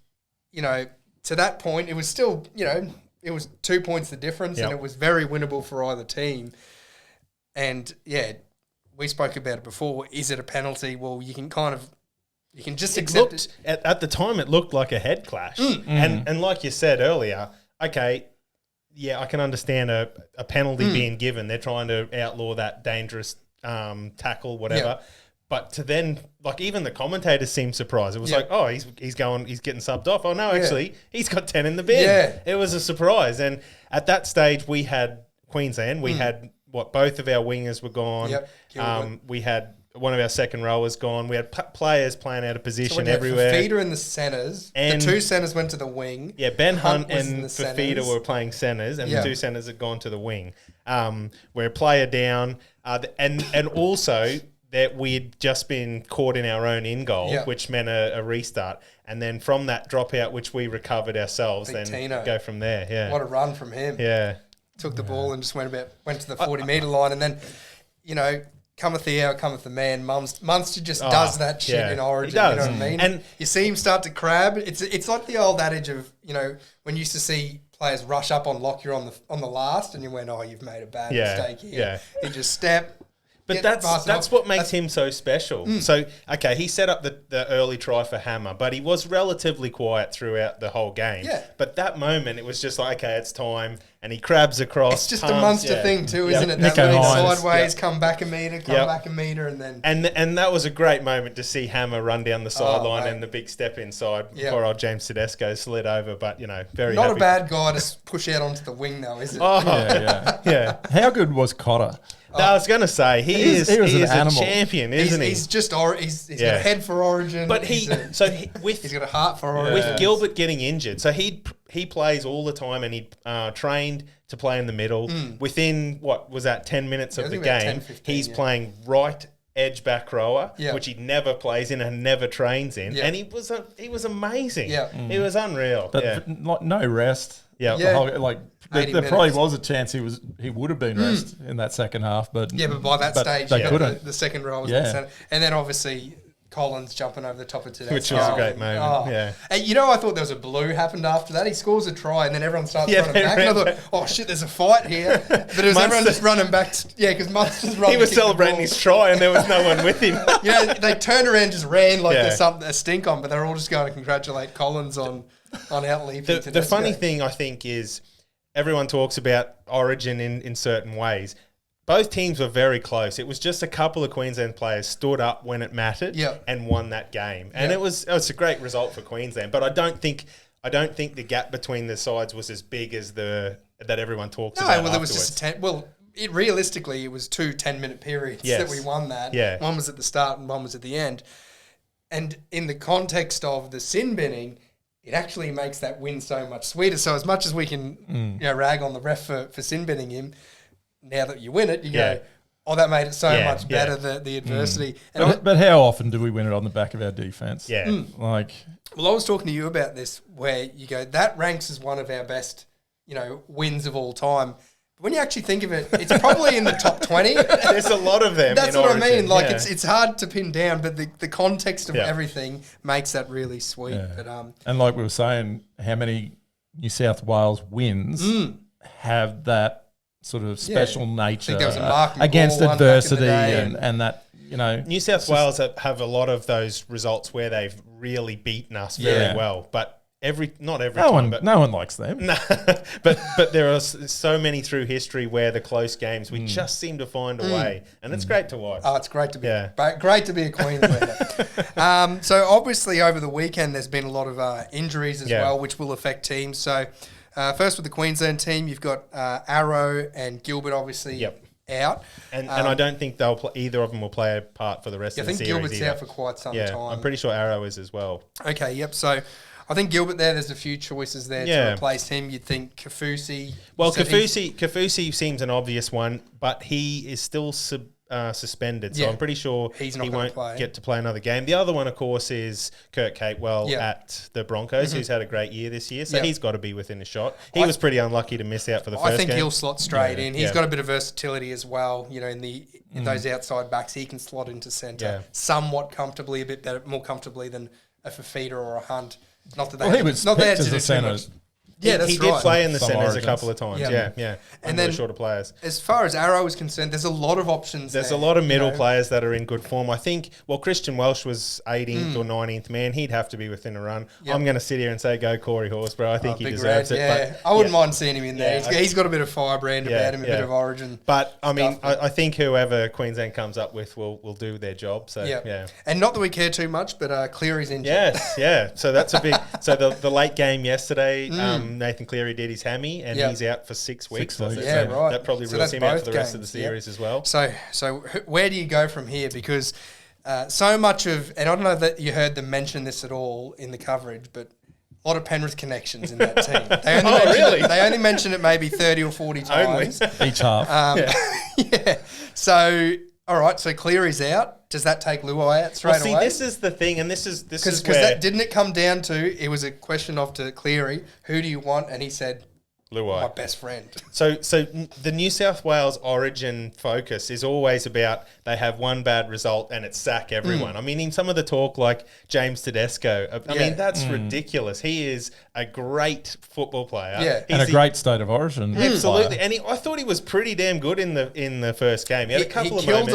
to that point, it was still, it was 2 points the difference and it was very winnable for either team. And, yeah, we spoke about it before. Is it a penalty? Well, you can just accept it. At the time, it looked like a head clash. And like you said earlier, okay, yeah, I can understand a penalty being given. They're trying to outlaw that dangerous tackle, whatever. Yeah. But to then, like, even the commentators seemed surprised. It was like, oh, he's getting subbed off. Oh, no, actually, he's got 10 in the bin. Yeah. It was a surprise. And at that stage, we had Queensland. We had, both of our wingers were gone. Yep. We had one of our second rowers gone. We had players playing out of position So everywhere. Fafita in the centres. And the two centres went to the wing. Yeah, Ben Hunt was in and the Fafita centres. were playing centres, and Yeah. the two centres had gone to the wing. We're a player down, and also that we'd just been caught in our own in goal, Yeah. which meant a restart, and then from that dropout, which we recovered ourselves, Big then Tino. go from there. Yeah, What a run from him. yeah, Took the ball and just went to the 40-metre line. And then, cometh the hour, cometh the man. Munster just does that shit yeah, in Origin. he does. You know what I mean? And you see him start to crab. It's like the old adage of, you know, when you used to see players rush up on Lockyer on the last, and you went, oh, you've made a bad mistake here. Yeah. He just step. But that's what makes him so special. So, okay, he set up the early try for Hammer, but he was relatively quiet throughout the whole game. Yeah. But that moment, it was just like, okay, it's time, and he crabs across. It's just a Munster thing too, isn't it? That Nico little Hines. sideways, come back a metre, back a metre, and then... And that was a great moment to see Hammer run down the sideline mate. and the big step inside. Poor old James Tedesco slid over, but, you know, very Not happy. a bad guy to push out onto the wing, though, is it? Oh, Yeah. How good was Cotter? No, I was going to say, he was is an a animal. champion, isn't he? He's just he's got a head for Origin. But he's with got a heart for Origin. with Gilbert getting injured, so he plays all the time, and he trained to play in the middle. Within what was that 10 minutes of the think about game, 10, 15, he's playing right edge back rower, Yeah. which he never plays in and never trains in, Yeah. and he was amazing. Yeah. He was unreal. But no rest. Yeah. Yeah. There 80 probably minutes. was a chance he would have been rest in that second half, but But by that stage, they you got couldn't. the second row was Yeah. in the centre. And then obviously Collins jumping over the top of Tedesco. Which was a great moment, yeah. And you know, I thought there was a blue happened after that. He scores a try and then everyone starts Yeah, running they back. And I ran thought, oh shit, there's a fight here. But it was everyone just running back. Because Munster's running. He was celebrating his try, and there was no one with him. You know, they turned around and just ran like Yeah. there's something a stink on, but they're all just going to congratulate Collins on outleaping The Tedesco. funny thing, I think, is everyone talks about Origin in certain ways. Both teams were very close. It was just a couple of Queensland players stood up when it mattered and won that game. And it was a great result for Queensland. But I don't think the gap between the sides was as big as that everyone talks about. No, well, there was afterwards. just a 10. Well, realistically, it was 2 10-minute periods that we won that. Yeah. One was at the start and one was at the end. And in the context of the sin binning, it actually makes that win so much sweeter. So as much as we can rag on the ref for sin binning him, now that you win it, you go, oh, that made it so much better, the adversity. And But how often do we win it on the back of our defense? Yeah. Like, well, I was talking to you about this where you go, that ranks as one of our best, wins of all time. But when you actually think of it, it's probably in the top 20. There's a lot of them. That's in what Origin. I mean. Like Yeah. it's hard to pin down, but the context of everything makes that really sweet. yeah. But and like we were saying, how many New South Wales wins have that sort of special nature there was a Mark McGaw against one back in the adversity day and that, New South Wales have a lot of those results where they've really beaten us very well, but not every time. no one likes them. No, but there are so many through history where the close games we just seem to find a way, and it's great to watch. oh, it's great to be Yeah. great to be a Queenslander. So obviously over the weekend there's been a lot of injuries as well, which will affect teams. So first with the Queensland team, you've got Arrow and Gilbert obviously out, and I don't think either of them will play a part for the rest of the I think series. Gilbert's either. out for quite some Yeah, time. I'm pretty sure Arrow is as well. Okay, yep. So I think Gilbert there's a few choices there to replace him. You'd think Kafusi. Well, so Kafusi seems an obvious one, but he is still suspended, so I'm pretty sure He's not he gonna won't play. get to play another game. The other one, of course, is Kurt Capewell at the Broncos, who's had a great year this year, so he's got to be within a shot. He was pretty unlucky to miss out for the first game. I think he'll slot straight in. He's Yeah. got a bit of versatility as well. In those outside backs, he can slot into centre somewhat comfortably, a bit better, more comfortably than a Fafita or a Hunt. Not that they Well, he was not there picked to as do a too much. centre. Yeah, that's he right. did play in the Some centres a origins. couple of times. Yeah. Yeah. And Under then- the shorter players. As far as Arrow is concerned, there's a lot of options. There's there, a lot of middle you know. players that are in good form. I think, Christian Welsh was 18th or 19th man. He'd have to be within a run. Yep. I'm going to sit here and say go Corey Horsburgh. I think he Big deserves Red, it. yeah. But, I wouldn't mind seeing him in there. Yeah, He's got a bit of firebrand about him, a bit of origin. But, I mean, stuff. I think whoever Queensland comes up with will do their job. So, yeah. And not that we care too much, but Cleary's injured. Yes, yeah. So that's a big. So the late game yesterday, Nathan Cleary did his hammy, and he's out for 6 weeks. weeks. Yeah, So right. That probably So rules that's him out for both the rest of the games, yeah. series as well. So where do you go from here? Because so much of, and I don't know that you heard them mention this at all in the coverage, but a lot of Penrith connections in that team. They only really? They only mention it maybe 30 or 40 Only. times. Each half. Yeah. So, all right, so Cleary's out. Does that take Luai out straight See, away? this is the thing, and this is Because where that didn't it come down to, it was a question of to Cleary, who do you want? And he said, Luai. my best friend. So the New South Wales Origin focus is always about they have one bad result and it's sack everyone. I mean, in some of the talk, like James Tedesco, I mean, that's ridiculous. He is a great football player. Yeah. And a great state of origin. Absolutely, and I thought he was pretty damn good in the first game. He had a couple he of killed moments.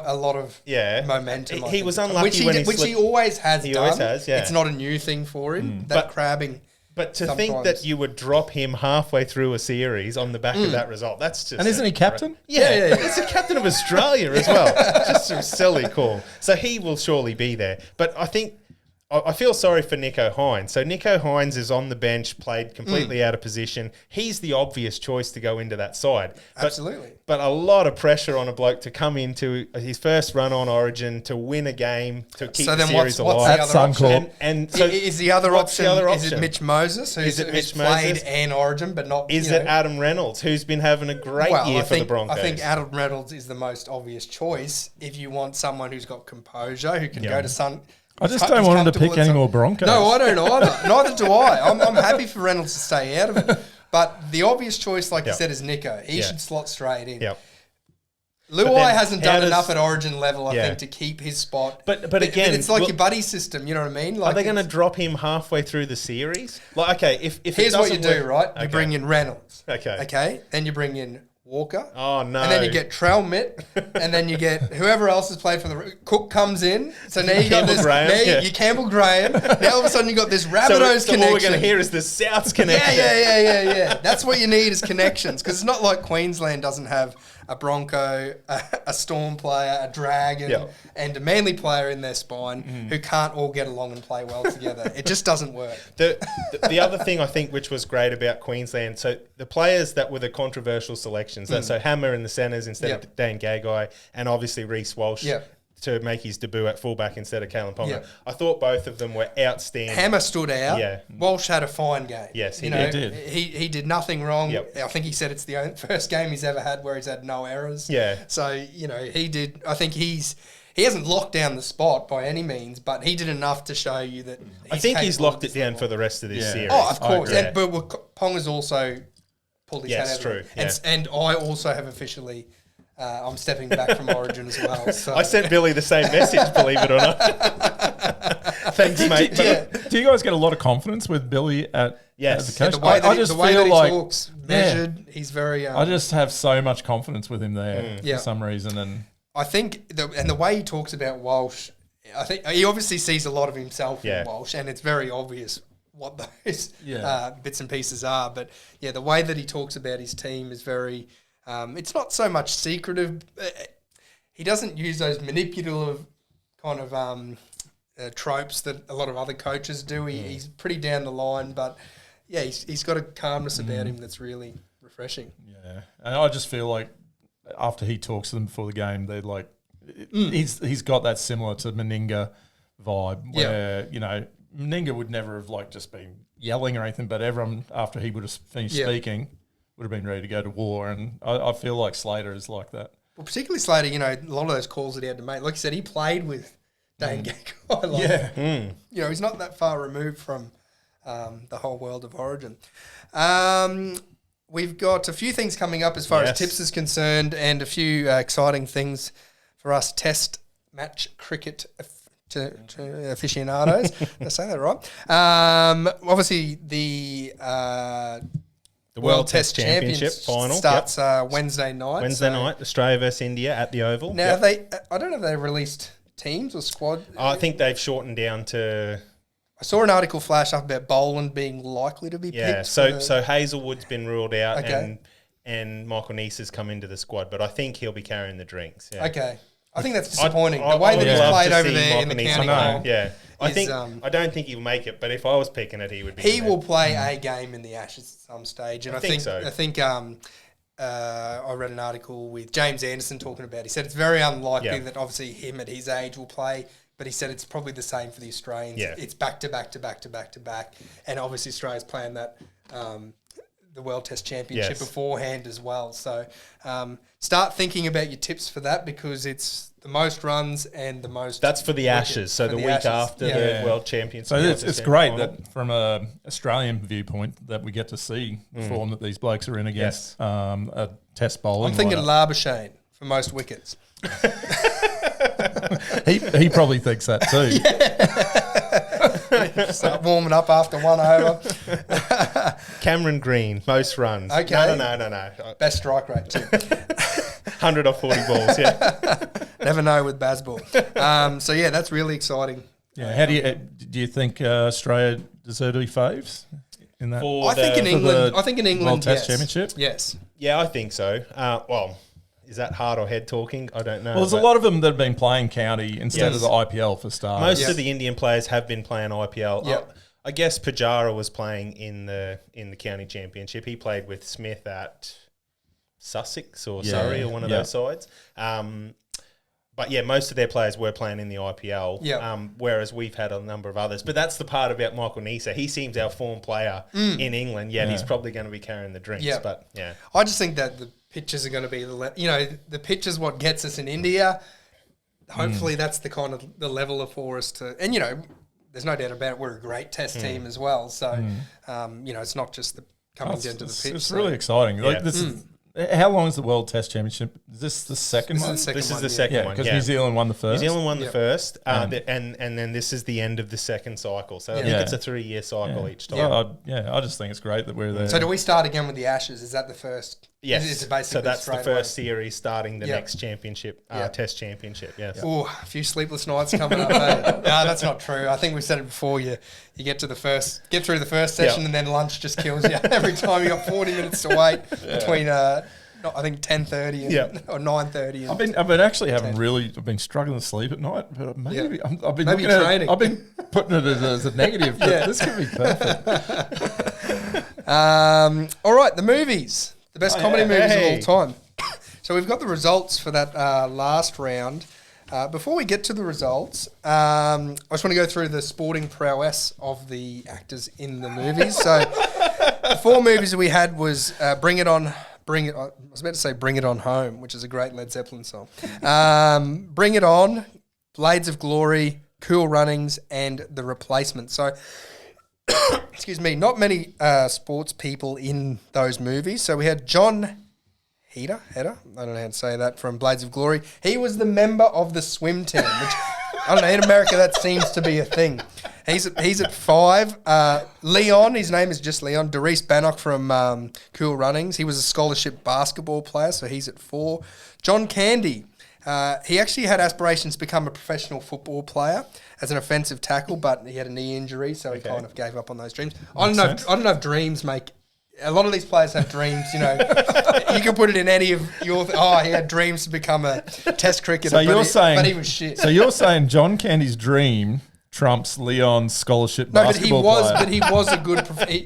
a lot of momentum. He I was think. unlucky which he always has He done. always has, yeah. It's not a new thing for him. That But- crabbing. But to think sometimes. that you would drop him halfway through a series on the back of that result, that's just... And isn't he captain? Yeah, he's the captain of Australia as well. Just a silly call. So he will surely be there. But I feel sorry for Nico Hines. So Nico Hines is on the bench, played completely out of position. He's the obvious choice to go into that side. Absolutely. But a lot of pressure on a bloke to come into his first run on Origin, to win a game, to keep So the then series what's alive. the That's other option? Suncorp. And so Is the other what's option? the other Is it option? Mitch Moses? Is it who's Mitch played Moses? an Origin, but not? Is you it know, Adam Reynolds, who's been having a great year for the Broncos? I think Adam Reynolds is the most obvious choice if you want someone who's got composure, who can Yeah. go to Sun. I just don't want him to pick any more Broncos. No, I don't either. Neither do I. I'm happy for Reynolds to stay out of it. But the obvious choice, like you Yep. said, is Nico. He Yeah. should slot straight in. Yep. Luai then hasn't how done does- enough at Origin level, I Yeah. think, to keep his spot. But again, it's like will- your buddy system. You know what I mean? Like Are they going to it's- drop him halfway through the series? Like, okay, if Here's it what you doesn't do, work- right? Okay. You bring in Reynolds. Okay. Okay. Then you bring in Walker. Oh no! And then you get Trelmit, and then you get whoever else has played for the Cook comes in. So now you got Campbell this. Graham, now yeah. you Campbell Graham. Now all of a sudden you got this so, Rabbitohs so connection. all we're going to hear is the Souths connection. Yeah. That's what you need is connections, because it's not like Queensland doesn't have a Bronco, a Storm player, a Dragon, Yeah. and a Manly player in their spine who can't all get along and play well together. It just doesn't work. The other thing I think which was great about Queensland, so the players that were the controversial selections, so Hammer in the centres instead Yep. of Dan Gagai, and obviously Reece Walsh Yep. to make his debut at fullback instead of Kalen Ponga. Yep. I thought both of them were outstanding. Hammer stood out. Yeah. Walsh had a fine game. Yes, he you know, did. He did nothing wrong. Yep. I think he said it's the first game he's ever had where he's had no errors. Yeah. So he did. I think he hasn't locked down the spot by any means, but he did enough to show you that. I think he's capable locked at it this down level. for the rest of this Yeah. series. Oh, of I course. agree. But Ponga's also pulled his Yes, head out. true, Of it. yeah. And I also have officially. I'm stepping back from Origin as well. So. I sent Billy the same message, believe it or not. Thanks, mate. But Yeah. Do you guys get a lot of confidence with Billy Yes. as a coach? The way that, I just the way that feel he like talks, measured, he's very. I just have so much confidence with him there Yeah. for some reason, and I think the way he talks about Walsh, I think he obviously sees a lot of himself Yeah. in Walsh, and it's very obvious what those Yeah. bits and pieces are. But yeah, the way that he talks about his team is very. It's not so much secretive. He doesn't use those manipulative kind of tropes that a lot of other coaches do. He's pretty down the line, but yeah, he's got a calmness about him that's really refreshing. yeah, and I just feel like after he talks to them before the game, they're like, he's got that similar to Meninga vibe, where Meninga would never have like just been yelling or anything, but everyone after he would have finished Yeah. speaking would have been ready to go to war, and I feel like Slater is like that. Well, particularly Slater, a lot of those calls that he had to make, like you said, he played with Dane Gagai. He's not that far removed from the whole world of Origin. We've got a few things coming up as far as Yes. tips is concerned, and a few exciting things for us test match cricket to aficionados. Did I say that right? Obviously, the World Test Championship final starts Wednesday night. Wednesday night, Australia versus India at the Oval. Now, Yep. I don't know if they released teams or squad. I think they've shortened down to I saw an article flash up about Boland being likely to be picked. So Hazelwood's been ruled out, Okay. and Michael Neese has come into the squad, but I think he'll be carrying the drinks. Yeah. Okay. I think that's disappointing. I the way that would he's love played to over see there in the Michael Neese county play. comp, Yeah, I is, think I don't think he'll make it, but if I was picking it, he would be. he in there. will play a game in the Ashes at some stage. And I think so. I think I read an article with James Anderson talking about. He said it's very unlikely Yeah. that obviously him at his age will play. But he said it's probably the same for the Australians. Yeah. It's back to back to back to back to back. And obviously Australia's playing that the World Test Championship Yes. beforehand as well. So start thinking about your tips for that because it's the most runs and the most. That's for the Ashes, so for the the week Ashes. after Yeah. the World Champions. So World it's Test great final. that from a Australian viewpoint that we get to see the form that these blokes are in against a Test bowling. I'm thinking lineup. Labuschagne for most wickets. He probably thinks that too. Start warming up after one over. Cameron Green, most runs. Okay. No. Best strike rate too. 100 off 40 balls, yeah. Never know with Bazball. So yeah, that's really exciting. Yeah. How do you think Australia deserve to be faves in that? For I think in the- England. the I think in England. World Test yes. Championship? Yes. Yeah, I think so. Well, is that heart or head talking? I don't know. Well, there's a but lot of them that have been playing county instead Yes. of the IPL for starters. Most Yeah. of the Indian players have been playing IPL. Yep. I guess Pujara was playing in the county championship. He played with Smith at Sussex or Yeah. Surrey or one of Yeah. those sides. But yeah, most of their players were playing in the IPL. Yeah. Whereas we've had a number of others. But that's the part about Michael Nisa. He seems our form player in England, yet he's probably going to be carrying the drinks. Yeah. But yeah. I just think that the pitches are going to be the pitch is what gets us in India. Hopefully, that's the kind of the level for us to, and there's no doubt about it. We're a great Test team as well. So, it's not just the coming down to the pitch. It's so- really exciting. Like Yeah. this is, how long is the World Test Championship? Is this the second This is one? the second This is one, the yeah. second Yeah, one. because Yeah. New Zealand won the first. New Zealand won the Yep. first, and then this is the end of the second cycle. So I think Yeah. it's a 3-year cycle each time. I just think it's great that we're there. So do we start again with the Ashes? Is that the first? Yes, Is it basically so that's the straight first series starting the Yep. next championship, Yep. Test championship. Yes. Oh, a few sleepless nights coming up. No, that's not true. I think we said it before. You get through the first session, Yep. and then lunch just kills you every time. You got 40 minutes to wait between. I think 10:30 and Yep. or 9:30. I've been actually having I've been struggling to sleep at night, but maybe Yeah. I've been Maybe looking at training. it, I've been putting it as a negative. But Yeah. this could be perfect. All right, the movies, the best comedy movies Hey. of all time. So we've got the results for that last round. Before we get to the results, I just want to go through the sporting prowess of the actors in the movies. So the 4 movies that we had was Bring It On. I was about to say Bring It On Home, which is a great Led Zeppelin song. Bring It On, Blades of Glory, Cool Runnings, and The Replacement. So, excuse me, not many sports people in those movies. So we had John Heder, I don't know how to say that, from Blades of Glory. He was the member of the swim team, which, I don't know, in America that seems to be a thing. He's at 5. Leon, his name is just Leon. Doris Bannock from Cool Runnings. He was a scholarship basketball player, so he's at 4. John Candy. He actually had aspirations to become a professional football player as an offensive tackle, but he had a knee injury, so he kind of gave up on those dreams. I don't know if dreams make. A lot of these players have dreams, you can put it in any of your. He had dreams to become a Test cricketer. So you're saying, but he was shit. So you're saying John Candy's dream trumps Leon's scholarship basketball player? But he was a good. He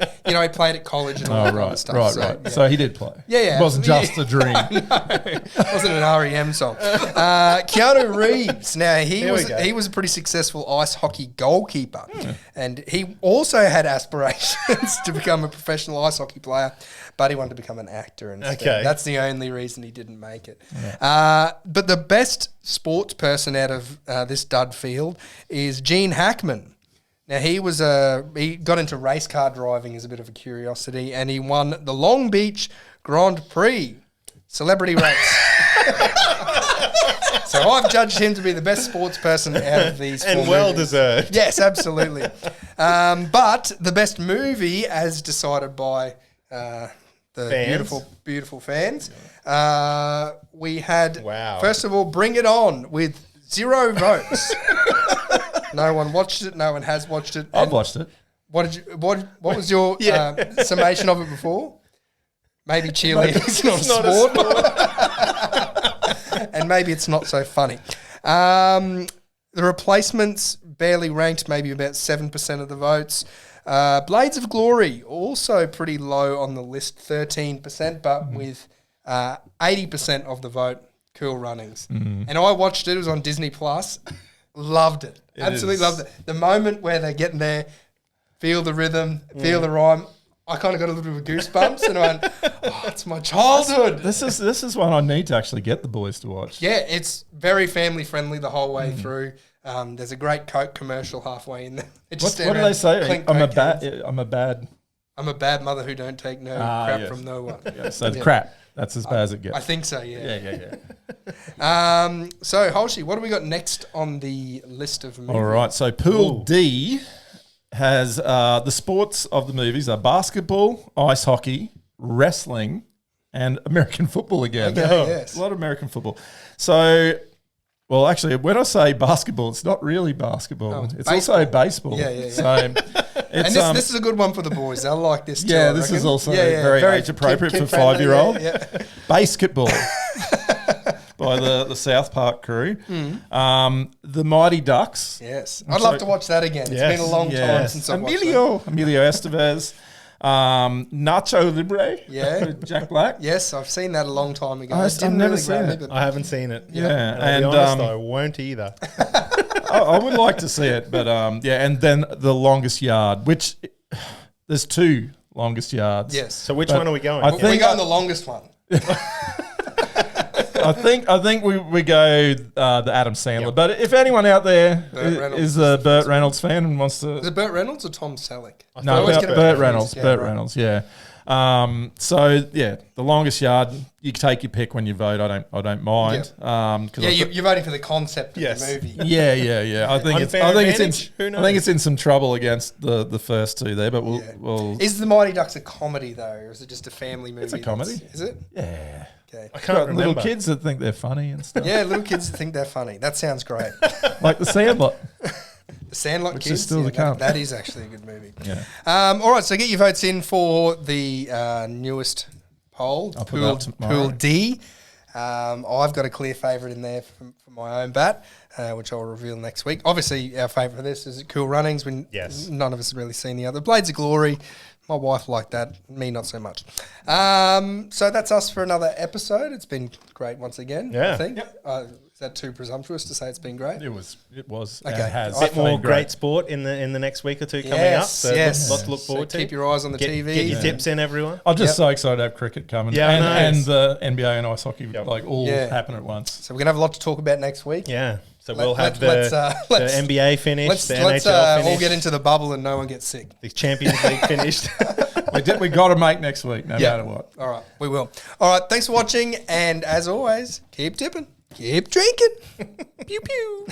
played at college and all Oh that kind right, of stuff. right, so, right. yeah. So he did play. Yeah. It wasn't just a dream. It wasn't an REM song. Keanu Reeves. Now he we go. was a pretty successful ice hockey goalkeeper, and he also had aspirations to become a professional ice hockey player, but he wanted to become an actor instead. Okay. That's the only reason he didn't make it. But the best sports person out of this dud field is Gene Hackman. Now he got into race car driving as a bit of a curiosity, and he won the Long Beach Grand Prix celebrity race. So I've judged him to be the best sports person out of these 4 And well movies. deserved. Yes, absolutely. But the best movie, as decided by the Fans? beautiful fans, we had, Wow. first of all, Bring It On with 0 votes. No one watched it. No one has watched it. I've And watched it. What was your summation of it before? Maybe cheerleading's not a sport. And maybe it's not so funny. The Replacements barely ranked, maybe about 7% of the votes. Blades of Glory, also pretty low on the list, 13%, but with 80% of the vote, Cool Runnings. And I watched it. It was on Disney Plus. Loved it. Absolutely is. loved it. The moment where they're getting there, feel the rhythm, feel the rhyme. I kind of got a little bit of goosebumps, and I went, "Oh, it's my childhood." This is one I need to actually get the boys to watch. Yeah, it's very family friendly the whole way through. There's a great Coke commercial halfway in there. It just What do they say? clink I'm a Coke cans. bad. I'm a bad. I'm a bad mother who don't take no crap yes. from no one. Yeah, so the crap. That's as bad as it gets. I think so, yeah. Yeah. So, Holshi, what do we got next on the list of movies? All right. So Pool D has the sports of the movies are basketball, ice hockey, wrestling, and American football again. Okay, yes. A lot of American football. So, well, actually, when I say basketball, it's not really basketball. Oh, it's also baseball. Yeah. So, it's, And this is a good one for the boys. They'll like this too. yeah, I this is reckon. also very age appropriate for kid-friendly, 5-year-old. Yeah. Basketball by the South Park crew. The Mighty Ducks. Yes. I'd love to watch that again. It's Yes. been a long time Yes. since I've watched Emilio Estevez. Nacho Libre. Yeah. with Jack Black. that. Yes, I've seen that a long time ago. I've It didn't never really grab seen me, it. but- I haven't seen it. Yeah, And I'll be honest, I won't either. I would like to see it, but and then the Longest Yard, which there's 2 Longest Yards. Yes. So which But one are we going? I for? think- we go on the longest one. I think we go the Adam Sandler. But if anyone out there Burt Reynolds. is a Burt Reynolds fan and wants Is to, it Burt Reynolds or Tom Selleck? no, always Burt, get it Burt confused. Reynolds, Yeah, Burt right. Reynolds, yeah. So yeah, the Longest Yard. You can take your pick when you vote. I don't mind. Yeah, you're voting for the concept of Yes. the movie. Yeah. I think Unfair advantage? Who knows? it's in some trouble against the first 2 there, but Yeah. we'll Is the Mighty Ducks a comedy though, or is it just a family movie? a comedy. Is it? yeah. Okay. I can't Got remember. little kids that think they're funny and stuff. Yeah, little kids think they're funny. That sounds great. Like the Sandlot. The Sandlot Which Kids. is still to come. That is actually a good movie. Yeah. All right, so get your votes in for the newest poll, I'll put it up tomorrow. Pool D. I've got a clear favourite in there for my own bat, which I'll reveal next week. Obviously, our favourite for this is Cool Runnings. Yes. None of us have really seen the other. Blades of Glory. My wife liked that. Me, not so much. So that's us for another episode. It's been great once again, Yeah. I think. Is that too presumptuous to say it's been great? It was. Okay. It has. A Bit more been great sport in the next week or 2 coming up. Yes, So yes. lots to look forward to. Keep your eyes on the TV. Get your tips in, everyone. I'm just Yep. so excited to have cricket coming. Yeah, and nice. the NBA and ice hockey all Yeah. happen at once. So we're going to have a lot to talk about next week. Yeah. So Let- we'll have let's, the let's- NBA finished, Let's, the let's NHL all finished, get into the bubble and no one gets sick. the Champions League finished. We got to make next week, no Yeah. matter what. All right, we will. All right, thanks for watching. And as always, keep tipping, keep drinking. Pew, pew.